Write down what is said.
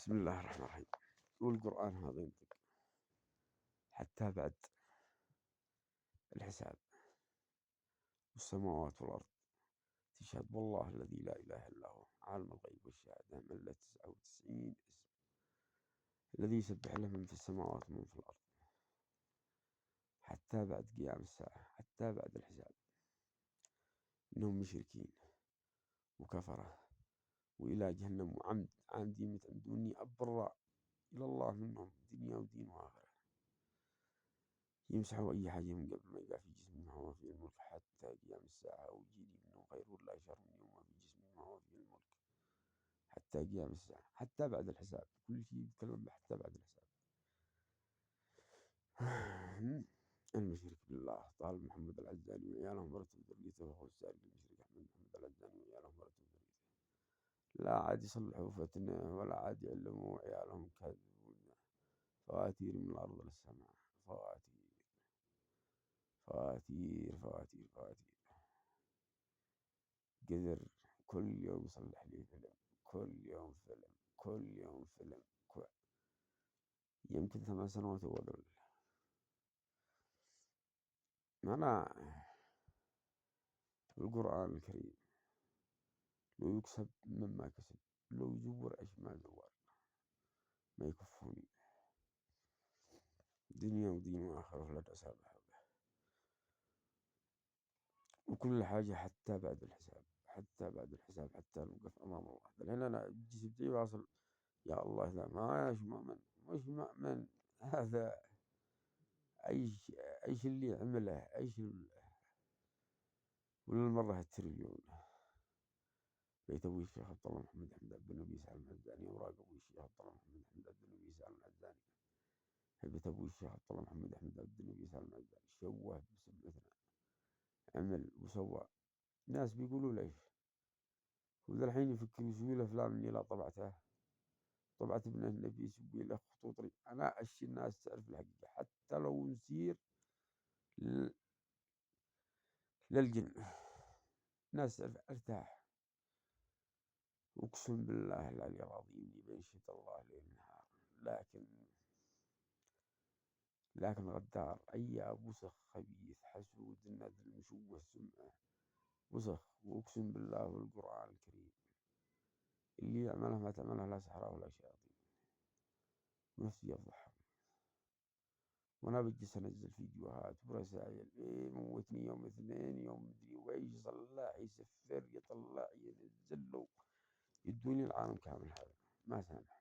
بسم الله الرحمن الرحيم. والقرآن هذا ينطق حتى بعد الحساب، والسماوات والأرض تشهد والله الذي لا إله إلا هو عالم الغيب والشهادة من له 99 اسم، الذي يسبح له من في السماوات ومن في الأرض حتى بعد قيام الساعة، حتى بعد الحساب. إنهم مشركين وكفرة وإلى جهنم عامدين متعمدوني أبرأ إلى الله منهم دنيا ودين وآخرة. يمسحوا أي حاجة من قبل ما يقع في جسم ما هو فيه الملك حتى قيام الساعة، ويجيني منهم خير ولا شر من يوم في جسم ما هو فيه الملك حتى قيام الساعة، حتى بعد الحساب. كل شيء يتكلم حتى بعد الحساب. المشرك بالله طالب محمد العزاني وعيالهم مرتب ذريته، وهو السائل المشرك أحمد محمد العزاني وعيالهم مرتب ذريته، لا عاد يصلحوا فتنه ولا عاد يعلموا عيالهم كاذبون. فواتير من الأرض للسماء، فواتير فواتير فواتير فواتير. قدر كل يوم يصلح لي فيلم، كل يوم فيلم، كل يوم فيلم، يمكن 8 سنوات وقبل. أنا القرآن الكريم لو يكسب مما كسب، لو يزور إيش ما زور، ما يكفوني دنيا ودين وآخرة لا تسامح به، وكل حاجة حتى بعد الحساب، حتى بعد الحساب، حتى نوقف أمام الله. الحين أنا الجسم بتاعي واصل يا الله، إذا ما مش مؤمن هذا أيش اللي عمله، أيش ولا المرة التريليون. بيت أبوي الشيخ عبد الله محمد أحمد عبد النبي سالم العزاني، أوراق أبوي الشيخ عبد الله محمد أحمد عبد النبي سالم العزاني، بيت أبوي الشيخ عبد الله محمد أحمد عبد النبي سالم العزاني. شوه بسمتنا، عمل وسوى. ناس بيقولوا ليش، وذا الحين يفكر يسوي له أفلام إني لا طبعت ابن النبي يسوي له خطوط. أنا أشي الناس تعرف الحقيقة حتى لو نسير للجن، ناس تعرف ارتاح. أقسم بالله العلي العظيم بنشهد الله ليل نهار، لكن غدار أياب وسخ خبيث حسود الندل مشوه السمعة وسخ. وأقسم بالله والقرآن الكريم اللي يعملها ما تعملها لا سحرة ولا شياطين، نفسي يفضحهم. وأنا بجلس أنزل فيديوهات ورسائل، موتني يوم اثنين يوم مدري ويش، يصلح يسفر يطلع ينزل له، يدوني العالم كامل. هذا ما سامح.